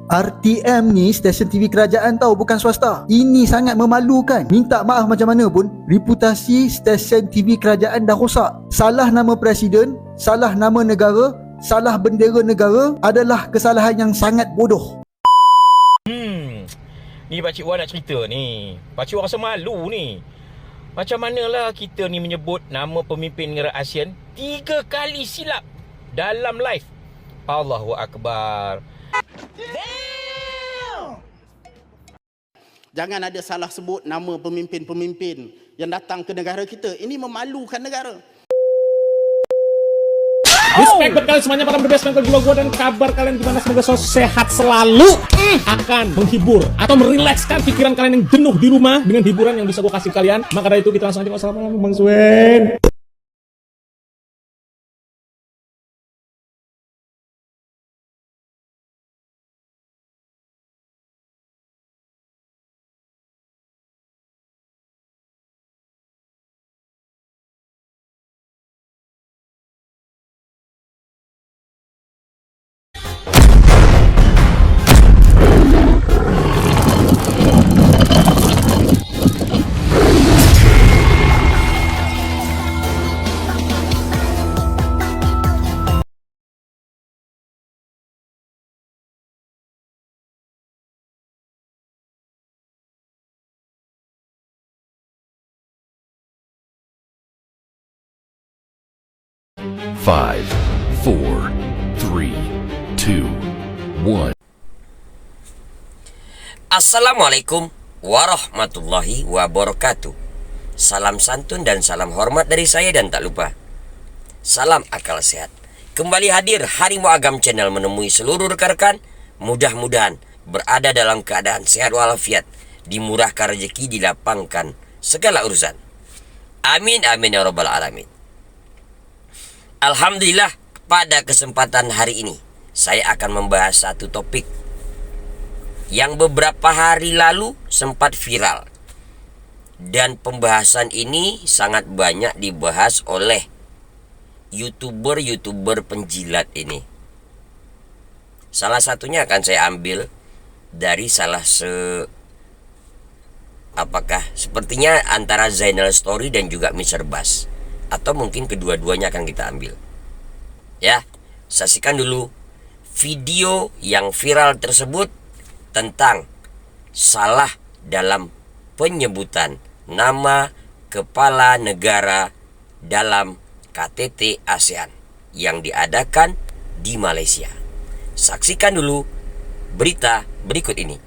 RTM ni stesen TV kerajaan tau, bukan swasta. Ini sangat memalukan. Minta maaf macam mana pun, reputasi stesen TV kerajaan dah rosak. Salah nama presiden, salah nama negara, salah bendera negara adalah kesalahan yang sangat bodoh. Ni Pakcik Wan nak cerita ni. Pakcik Wan rasa malu ni. Macam manalah kita ni menyebut nama pemimpin negara ASEAN 3 kali silap dalam live. Allahu Akbar. Jangan ada salah sebut nama pemimpin-pemimpin yang datang ke negara kita. Ini memalukan negara. Respect buat kalian semuanya para bebas mental jiwa gua, dan kabar kalian gimana, semoga selalu sehat selalu. Akan menghibur atau merilekskan pikiran kalian yang jenuh di rumah dengan hiburan yang bisa gua kasih kalian. Maka dari itu kita langsung aja. Wassalamualaikum Bang Swen. Five, four, three, two, one. Assalamualaikum warahmatullahi wabarakatuh. Salam santun dan salam hormat dari saya, dan tak lupa salam akal sehat. Kembali hadir Harimau Agam Channel menemui seluruh rekan-rekan. Mudah-mudahan berada dalam keadaan sehat walafiat, dimurahkan rezeki, dilapangkan segala urusan. Amin amin ya rabbal alamin. Alhamdulillah, pada kesempatan hari ini saya akan membahas satu topik yang beberapa hari lalu sempat viral. Dan pembahasan ini sangat banyak dibahas oleh YouTuber penjilat ini. Salah satunya akan saya ambil dari sepertinya antara Zainal Story dan juga Mr. Bass, atau mungkin kedua-duanya akan kita ambil. Ya, saksikan dulu video yang viral tersebut tentang salah dalam penyebutan nama kepala negara dalam KTT ASEAN yang diadakan di Malaysia. Saksikan dulu berita berikut ini.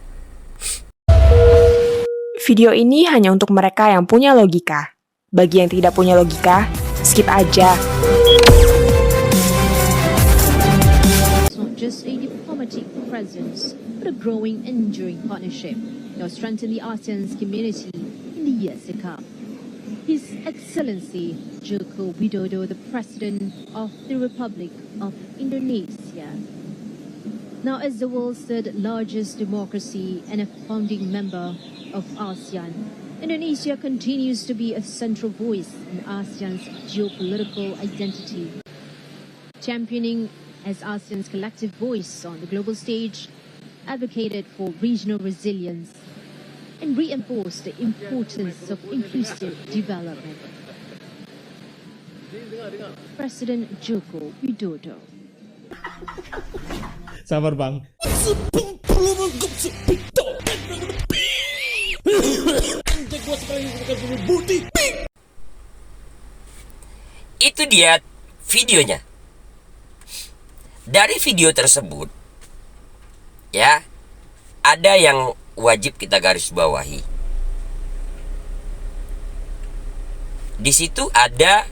Video ini hanya untuk mereka yang punya logika. Bagi yang tidak punya logika, skip aja. It's not just a diplomatic presence, but a growing, enduring partnership that will strengthen the ASEAN's community in the years to come. His Excellency Joko Widodo, the President of the Republic of Indonesia. Now, as the world's third largest democracy and a founding member of ASEAN, Indonesia continues to be a central voice in ASEAN's geopolitical identity, championing as ASEAN's collective voice on the global stage, advocated for regional resilience, and reinforced the importance of inclusive development. President Joko Widodo. Sabar Bang. Itu dia videonya. Dari video tersebut, ya, ada yang wajib kita garis bawahi. Di situ ada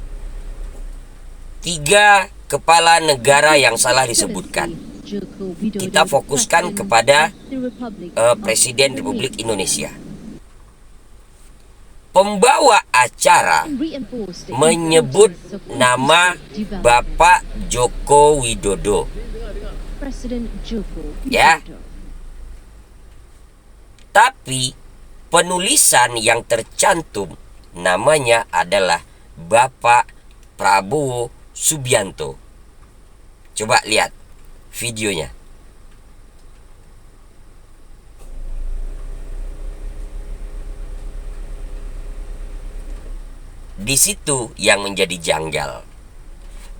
3 kepala negara yang salah disebutkan. Kita fokuskan kepada Presiden Republik Indonesia. Pembawa acara menyebut nama Bapak Joko Widodo. Ya. Tapi penulisan yang tercantum namanya adalah Bapak Prabowo Subianto. Coba lihat videonya. Di situ yang menjadi janggal.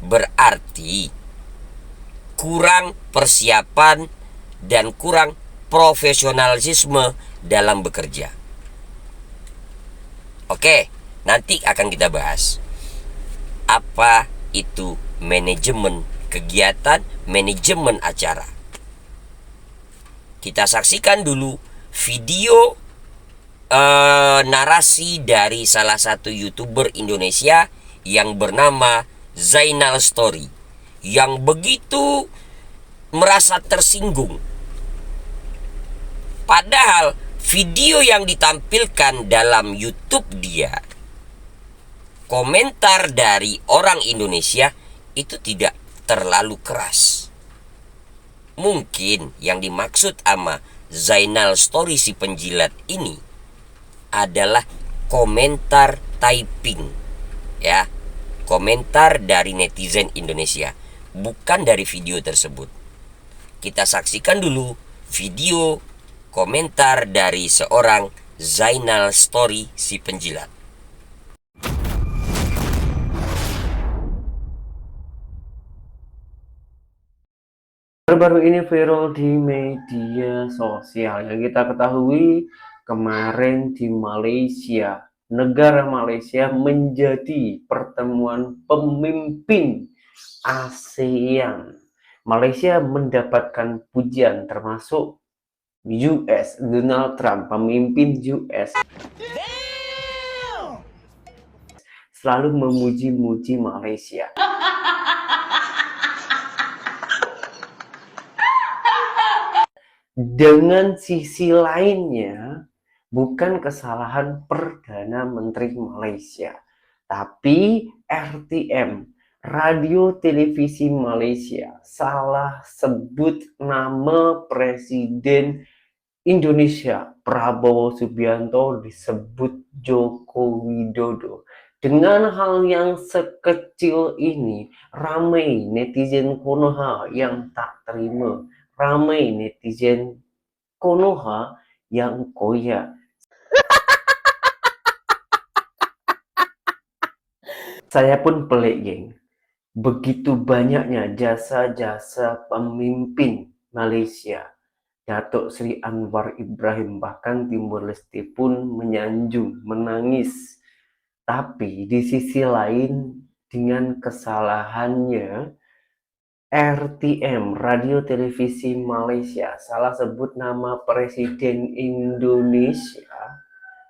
Berarti kurang persiapan dan kurang profesionalisme dalam bekerja. Oke, nanti akan kita bahas apa itu manajemen kegiatan, manajemen acara. Kita saksikan dulu video narasi dari salah satu YouTuber Indonesia yang bernama Zainal Story, yang begitu merasa tersinggung. Padahal video yang ditampilkan dalam YouTube dia, komentar dari orang Indonesia itu tidak terlalu keras. Mungkin yang dimaksud sama Zainal Story si penjilat ini adalah komentar typing, ya, komentar dari netizen Indonesia, bukan dari video tersebut. Kita saksikan dulu video komentar dari seorang Zainal Story si penjilat. Baru ini viral di media sosial. Yang kita ketahui kemarin di Malaysia, negara Malaysia menjadi pertemuan pemimpin ASEAN. Malaysia mendapatkan pujian termasuk US, Donald Trump, pemimpin US. Selalu memuji-muji Malaysia. Dengan sisi lainnya, bukan kesalahan Perdana Menteri Malaysia, tapi RTM, Radio Televisi Malaysia, salah sebut nama Presiden Indonesia, Prabowo Subianto, disebut Joko Widodo. Dengan hal yang sekecil ini, ramai netizen Konoha yang tak terima. Ramai netizen Konoha yang koyak. Saya pun pelik, geng. Begitu banyaknya jasa-jasa pemimpin Malaysia. Datuk Seri Anwar Ibrahim, bahkan Timur Leste pun menyanjung, menangis. Tapi di sisi lain, dengan kesalahannya, RTM, Radio Televisi Malaysia, salah sebut nama Presiden Indonesia,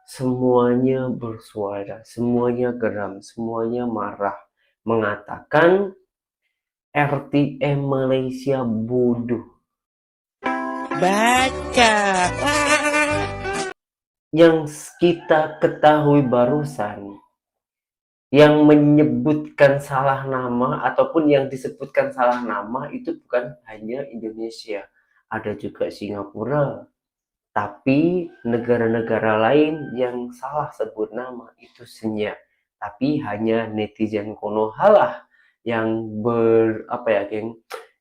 semuanya bersuara, semuanya geram, semuanya marah, mengatakan RTM Malaysia bodoh. Baca. Yang kita ketahui barusan, yang menyebutkan salah nama ataupun yang disebutkan salah nama itu bukan hanya Indonesia, ada juga Singapura. Tapi negara-negara lain yang salah sebut nama itu senyap. Tapi hanya netizen Konoha lah yang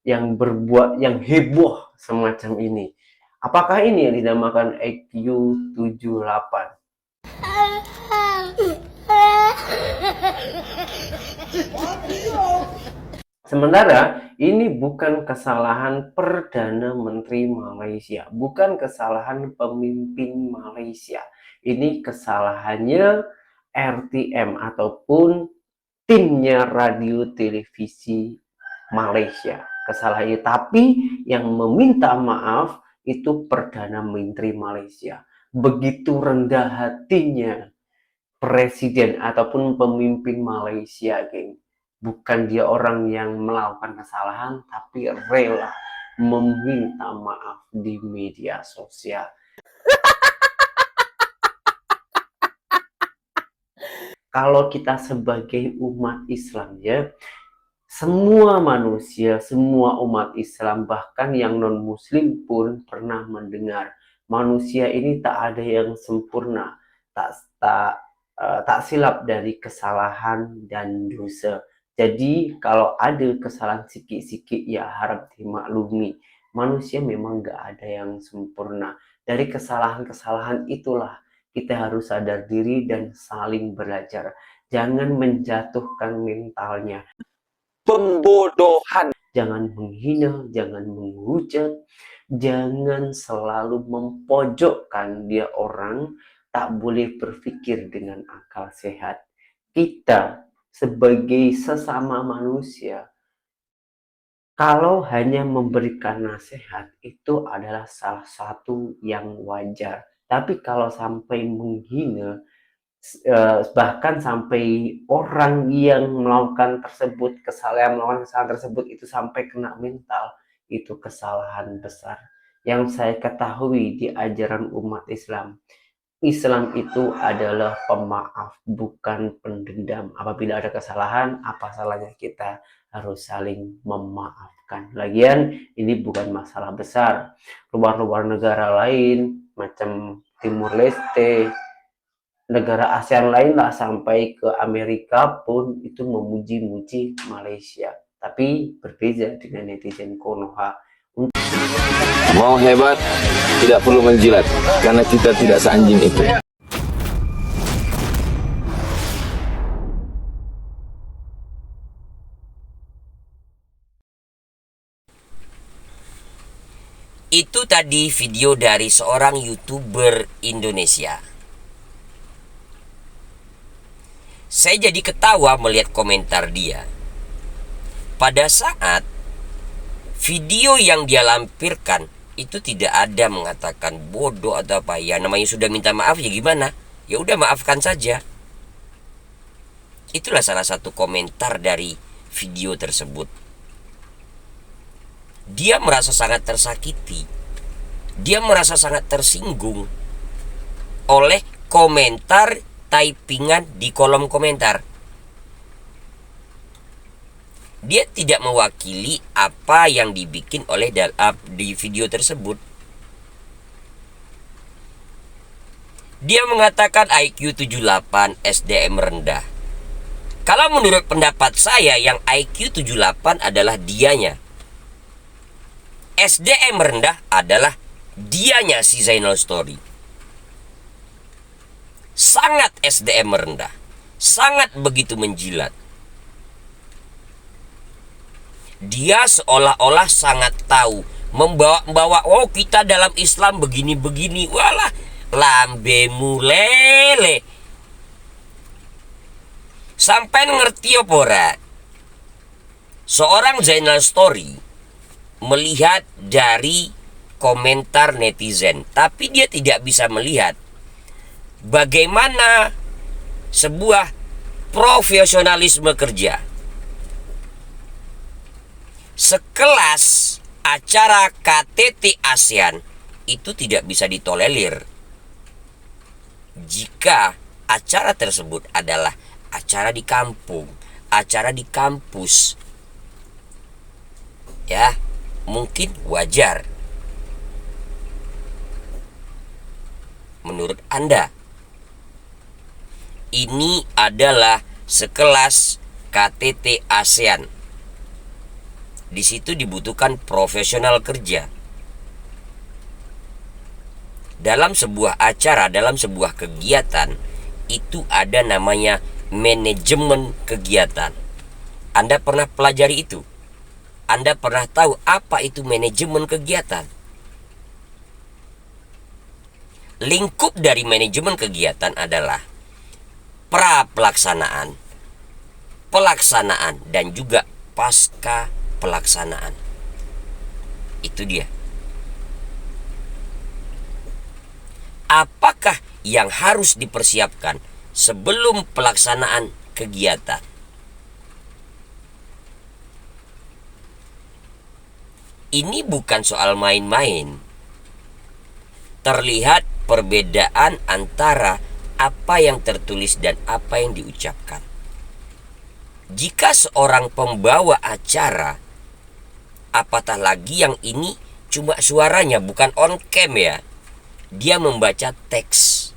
yang berbuat, yang heboh semacam ini. Apakah ini yang dinamakan IQ 78? Sementara ini bukan kesalahan Perdana Menteri Malaysia, bukan kesalahan pemimpin Malaysia. Ini kesalahannya RTM ataupun timnya Radio Televisi Malaysia. Kesalahannya, tapi yang meminta maaf itu Perdana Menteri Malaysia. Begitu rendah hatinya presiden ataupun pemimpin Malaysia, geng. Bukan dia orang yang melakukan kesalahan, tapi rela meminta maaf di media sosial. Kalau kita sebagai umat Islam, ya, semua manusia, semua umat Islam, bahkan yang non-muslim pun pernah mendengar manusia ini tak ada yang sempurna, tak silap dari kesalahan dan dosa. Jadi kalau ada kesalahan sikit-sikit ya harap dimaklumi. Manusia memang gak ada yang sempurna. Dari kesalahan-kesalahan itulah kita harus sadar diri dan saling belajar. Jangan menjatuhkan mentalnya. Pembodohan. Jangan menghina, jangan menghujat, jangan selalu mempojokkan dia orang, tak boleh berpikir dengan akal sehat. Kita sebagai sesama manusia, kalau hanya memberikan nasihat itu adalah salah satu yang wajar. Tapi kalau sampai menghina, bahkan sampai orang yang melakukan melakukan kesalahan tersebut itu sampai kena mental, itu kesalahan besar. Yang saya ketahui di ajaran umat Islam, Islam itu adalah pemaaf, bukan pendendam. Apabila ada kesalahan, apa salahnya kita harus saling memaafkan. Lagian ini bukan masalah besar. Luar-luar negara lain macam Timur Leste, negara ASEAN lain lah, sampai ke Amerika pun itu memuji-muji Malaysia. Tapi berbeda dengan netizen Konoha. Mau hebat, tidak perlu menjilat, karena kita tidak seanjing itu. Itu tadi video dari seorang YouTuber Indonesia. Saya jadi ketawa melihat komentar dia. Pada saat video yang dia lampirkan itu tidak ada mengatakan bodoh atau apa. Ya namanya sudah minta maaf, ya gimana? Ya udah, maafkan saja. Itulah salah satu komentar dari video tersebut. Dia merasa sangat tersakiti. Dia merasa sangat tersinggung oleh komentar typingan di kolom komentar. Dia tidak mewakili apa yang dibikin oleh di video tersebut. Dia mengatakan IQ 78, SDM rendah. Kalau menurut pendapat saya, yang IQ 78 adalah dianya. SDM rendah adalah dianya si Zainal Story. Sangat SDM rendah, sangat begitu menjilat. Dia seolah-olah sangat tahu, membawa oh kita dalam Islam begini-begini. Walah, lambemu lele. Sampai ngerti apa ora? Seorang Zainal Story melihat dari komentar netizen, tapi dia tidak bisa melihat bagaimana sebuah profesionalisme kerja. Sekelas acara KTT ASEAN itu tidak bisa ditolerir jika acara tersebut adalah acara di kampung, acara di kampus. Ya, mungkin wajar. Menurut Anda, ini adalah sekelas KTT ASEAN. Di situ dibutuhkan profesional kerja. Dalam sebuah acara, dalam sebuah kegiatan, itu ada namanya manajemen kegiatan. Anda pernah pelajari itu? Anda pernah tahu apa itu manajemen kegiatan? Lingkup dari manajemen kegiatan adalah pra-pelaksanaan, pelaksanaan, dan juga pasca pelaksanaan. Itu dia. Apakah yang harus dipersiapkan sebelum pelaksanaan kegiatan? Ini bukan soal main-main. Terlihat perbedaan antara apa yang tertulis dan apa yang diucapkan. Jika seorang pembawa acara, apatah lagi yang ini cuma suaranya, bukan on cam ya, dia membaca teks.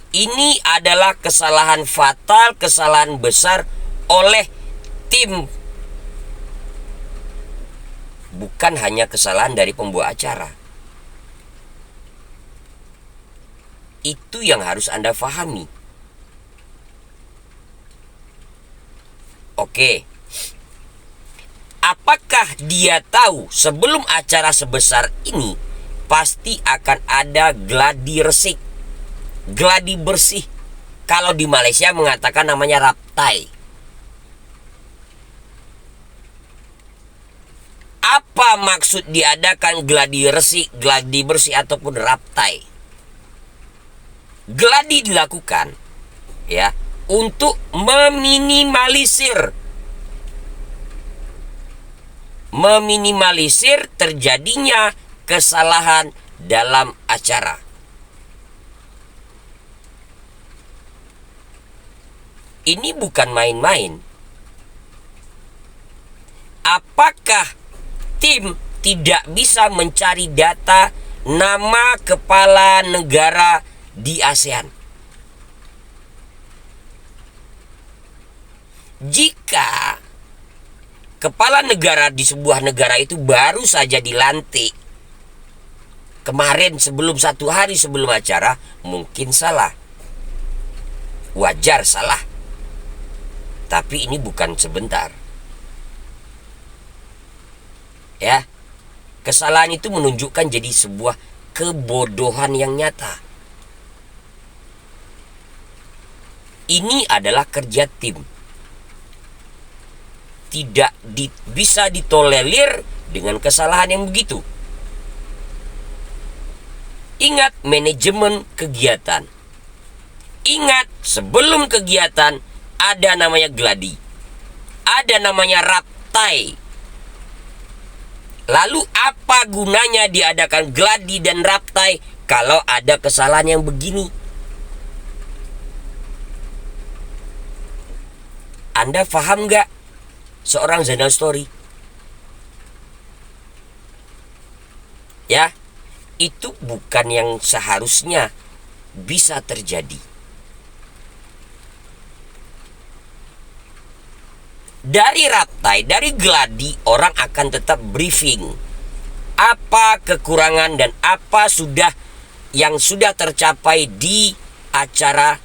Ini adalah kesalahan fatal, kesalahan besar oleh tim. Bukan hanya kesalahan dari pembawa acara. Itu yang harus Anda fahami. Oke. Apakah dia tahu sebelum acara sebesar ini pasti akan ada gladi resik, gladi bersih? Kalau di Malaysia mengatakan namanya raptai. Apa maksud diadakan gladi resik, gladi bersih ataupun raptai? Gladi dilakukan ya untuk meminimalisir terjadinya kesalahan dalam acara. Ini bukan main-main. Apakah tim tidak bisa mencari data nama kepala negara di ASEAN? Jika kepala negara di sebuah negara itu baru saja dilantik kemarin, sebelum 1 hari sebelum acara, mungkin salah. Wajar salah. Tapi ini bukan sebentar. Ya, kesalahan itu menunjukkan jadi sebuah kebodohan yang nyata. Ini adalah kerja tim. Tidak bisa ditolerir dengan kesalahan yang begitu. Ingat manajemen kegiatan. Ingat sebelum kegiatan ada namanya gladi. Ada namanya raptai. Lalu apa gunanya diadakan gladi dan raptai kalau ada kesalahan yang begini? Anda paham gak? Seorang Zainal Story. Ya, itu bukan yang seharusnya bisa terjadi. Dari raptai, dari gladi, orang akan tetap briefing apa kekurangan dan apa yang sudah tercapai di acara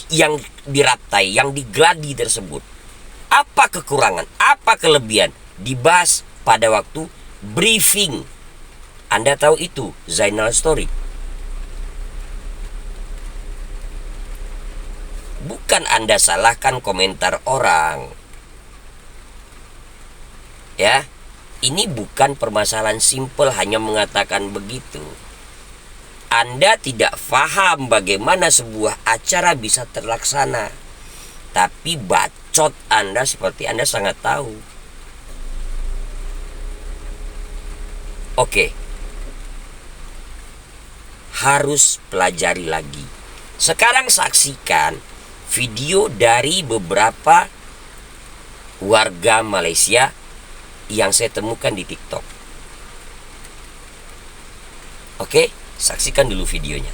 yang diraptai, yang digladi tersebut. Apa kekurangan, apa kelebihan dibahas pada waktu briefing. Anda tahu itu Zainal Story. Bukan Anda salahkan komentar orang. Ya, ini bukan permasalahan simpel hanya mengatakan begitu. Anda tidak paham bagaimana sebuah acara bisa terlaksana. Tapi bacot Anda seperti Anda sangat tahu. Oke. Harus pelajari lagi. Sekarang saksikan video dari beberapa warga Malaysia yang saya temukan di TikTok. Oke, saksikan dulu videonya.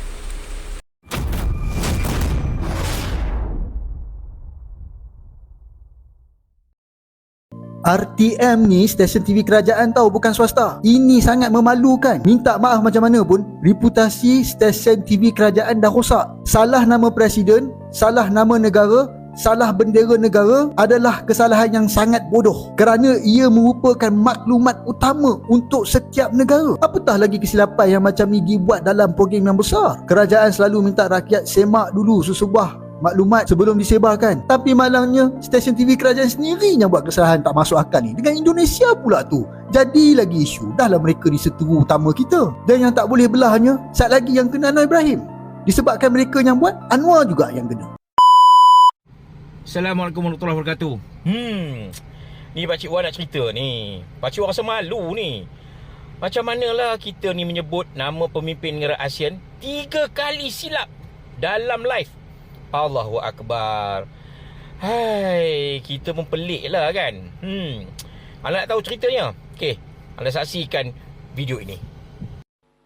RTM ni stesen TV kerajaan tahu, bukan swasta. Ini sangat memalukan. Minta maaf macam mana pun, reputasi stesen TV kerajaan dah rosak. Salah nama presiden, salah nama negara, salah bendera negara adalah kesalahan yang sangat bodoh kerana ia merupakan maklumat utama untuk setiap negara. Apatah lagi kesilapan yang macam ni dibuat dalam program yang besar. Kerajaan selalu minta rakyat semak dulu sesebuah maklumat sebelum disebarkan. Tapi malangnya stesen TV kerajaan sendiri yang buat kesalahan tak masuk akal ni. Dengan Indonesia pula tu jadi lagi isu. Dahlah mereka ni seteru utama kita. Dan yang tak boleh belahnya, sat lagi yang kena Anwar Ibrahim. Disebabkan mereka yang buat, Anwar juga yang kena. Assalamualaikum warahmatullahi wabarakatuh. Ni Pakcik Wan nak cerita ni. Pakcik Wan rasa malu ni. Macam manalah kita ni menyebut nama pemimpin negara ASEAN 3 kali silap dalam live. Allahu Akbar. Hai, kita pun pelik lah kan. Anda nak tahu ceritanya? Okey, anda saksikan video ini.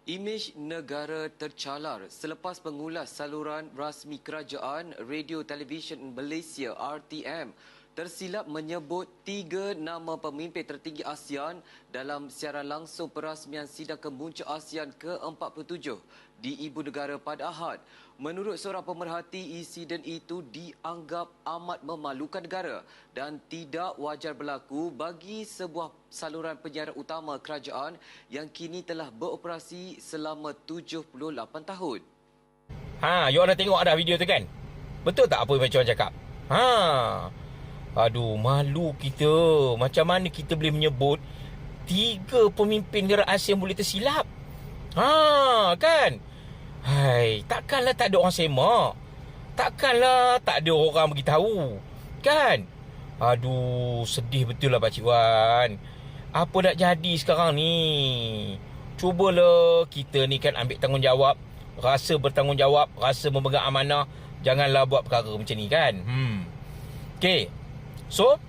Imej negara tercalar selepas pengulas saluran rasmi kerajaan Radio Television Malaysia RTM tersilap menyebut 3 nama pemimpin tertinggi ASEAN dalam siaran langsung perasmian sidang kemuncak ASEAN ke-47 di Ibu Negara pada Ahad. Menurut seorang pemerhati, insiden itu dianggap amat memalukan negara dan tidak wajar berlaku bagi sebuah saluran penyiaran utama kerajaan yang kini telah beroperasi selama 78 tahun. You orang dah tengok dah video tu kan? Betul tak apa yang macam orang cakap? Aduh, malu kita. Macam mana kita boleh menyebut 3 pemimpin negara ASEAN boleh tersilap? Kan? Hai, takkanlah tak ada orang semak. Takkanlah tak ada orang beritahu. Kan? Aduh, sedih betul lah Pakcik Wan. Apa nak jadi sekarang ni? Cubalah kita ni kan ambil tanggungjawab. Rasa bertanggungjawab, rasa memegang amanah. Janganlah buat perkara macam ni kan? Okay. So,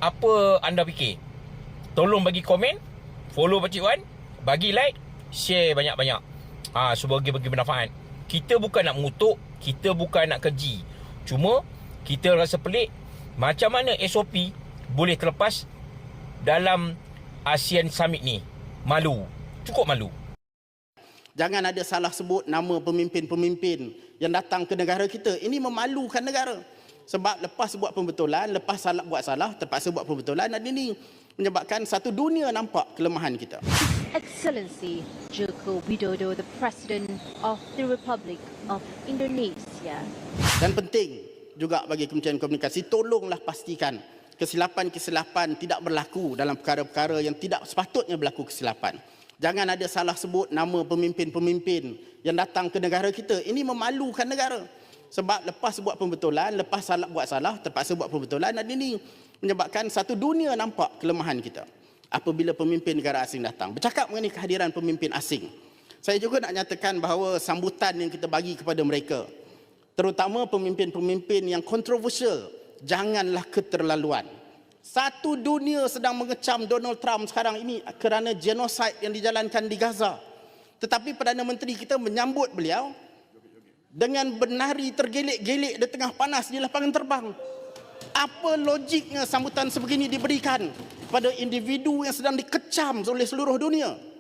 apa anda fikir? Tolong bagi komen, follow Pakcik Wan, bagi like, share banyak-banyak. Sebagai bagi manfaat. Kita bukan nak mengutuk, kita bukan nak keji. Cuma kita rasa pelik macam mana SOP boleh terlepas dalam ASEAN Summit ni. Malu. Cukup malu. Jangan ada salah sebut nama pemimpin-pemimpin yang datang ke negara kita. Ini memalukan negara. Sebab lepas buat pembetulan, lepas buat salah, terpaksa buat pembetulan, dan ini menyebabkan satu dunia nampak kelemahan kita. Excellency Joko Widodo, the President of the Republic of Indonesia. Dan penting juga bagi Kementerian Komunikasi, tolonglah pastikan kesilapan-kesilapan tidak berlaku dalam perkara-perkara yang tidak sepatutnya berlaku kesilapan. Jangan ada salah sebut nama pemimpin-pemimpin yang datang ke negara kita. Ini memalukan negara. Sebab lepas buat pembetulan, lepas buat salah, terpaksa buat pembetulan, dan ini menyebabkan satu dunia nampak kelemahan kita apabila pemimpin negara asing datang. Bercakap mengenai kehadiran pemimpin asing, saya juga nak nyatakan bahawa sambutan yang kita bagi kepada mereka, terutama pemimpin-pemimpin yang kontroversial, janganlah keterlaluan. Satu dunia sedang mengecam Donald Trump sekarang ini kerana genosid yang dijalankan di Gaza. Tetapi Perdana Menteri kita menyambut beliau dengan bernari tergelik-gelik di tengah panas di lapangan terbang. Apa logiknya sambutan sebegini diberikan pada individu yang sedang dikecam oleh seluruh dunia?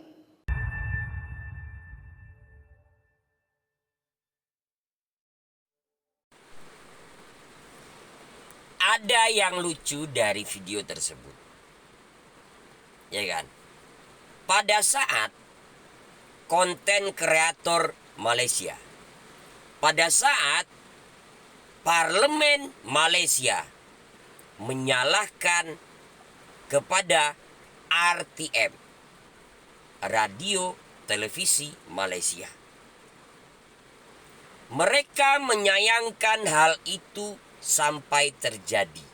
Ada yang lucu dari video tersebut, ya kan? Pada saat konten kreator Malaysia, pada saat Parlemen Malaysia menyalahkan kepada RTM, Radio Televisi Malaysia, mereka menyayangkan hal itu sampai terjadi.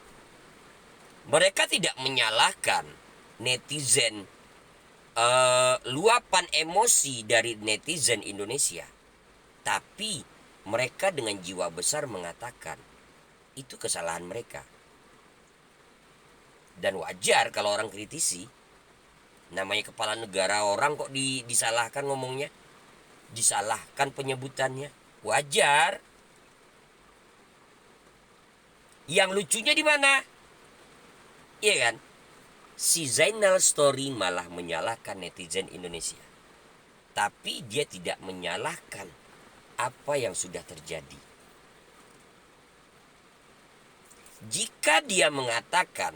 Mereka tidak menyalahkan netizen, luapan emosi dari netizen Indonesia, tapi mereka dengan jiwa besar mengatakan itu kesalahan mereka. Dan wajar kalau orang kritisi, namanya kepala negara orang kok disalahkan ngomongnya, disalahkan penyebutannya, wajar. Yang lucunya di mana? Iya kan? Si Zainal Story malah menyalahkan netizen Indonesia. Tapi dia tidak menyalahkan apa yang sudah terjadi. Jika dia mengatakan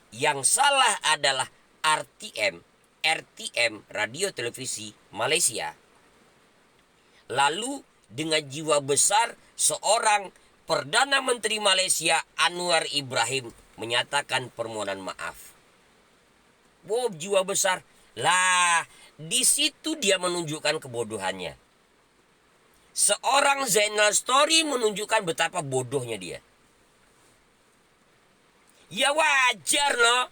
yang salah adalah RTM, Radio Televisi Malaysia, lalu dengan jiwa besar seorang Perdana Menteri Malaysia Anwar Ibrahim menyatakan permohonan maaf. Wow, jiwa besar. Lah, di situ dia menunjukkan kebodohannya. Seorang Zainal Story menunjukkan betapa bodohnya dia. Ya wajar loh.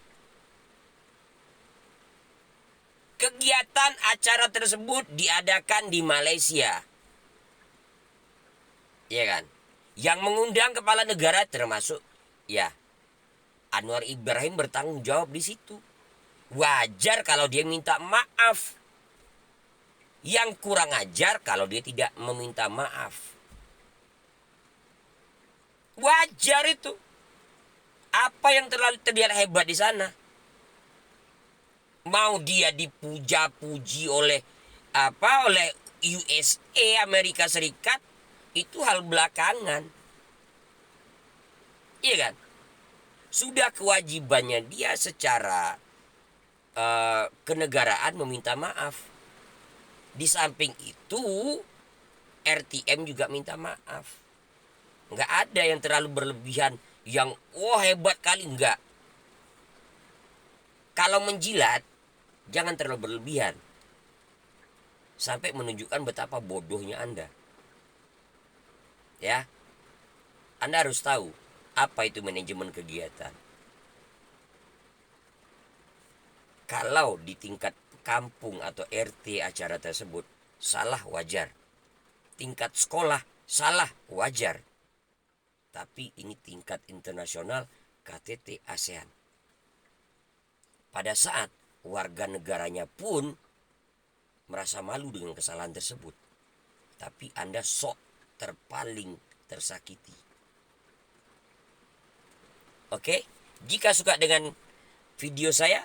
Kegiatan acara tersebut diadakan di Malaysia. Ya kan? Yang mengundang kepala negara termasuk ya Anwar Ibrahim bertanggung jawab di situ. Wajar kalau dia minta maaf. Yang kurang ajar kalau dia tidak meminta maaf. Wajar itu. Apa yang terlihat hebat di sana? Mau dia dipuja-puji oleh oleh USA, Amerika Serikat, itu hal belakangan. Iya kan? Sudah kewajibannya dia secara kenegaraan meminta maaf. Di samping itu RTM juga minta maaf. Nggak ada yang terlalu berlebihan, yang hebat kali, enggak. Kalau menjilat, jangan terlalu berlebihan. Sampai menunjukkan betapa bodohnya Anda. Ya. Anda harus tahu apa itu manajemen kegiatan. Kalau di tingkat kampung atau RT acara tersebut salah, wajar. Tingkat sekolah salah, wajar. Tapi ini tingkat internasional, KTT ASEAN. Pada saat warga negaranya pun merasa malu dengan kesalahan tersebut, tapi Anda sok terpaling tersakiti. Oke, jika suka dengan video saya,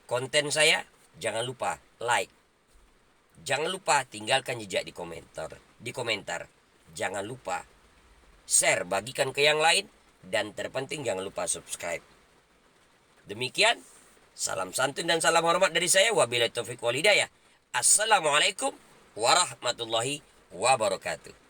konten saya, jangan lupa like. Jangan lupa tinggalkan jejak di komentar. Jangan lupa share, bagikan ke yang lain, dan terpenting jangan lupa subscribe. Demikian, salam santun dan salam hormat dari saya. Wabillahi taufiq wal hidayah. Assalamualaikum warahmatullahi wabarakatuh.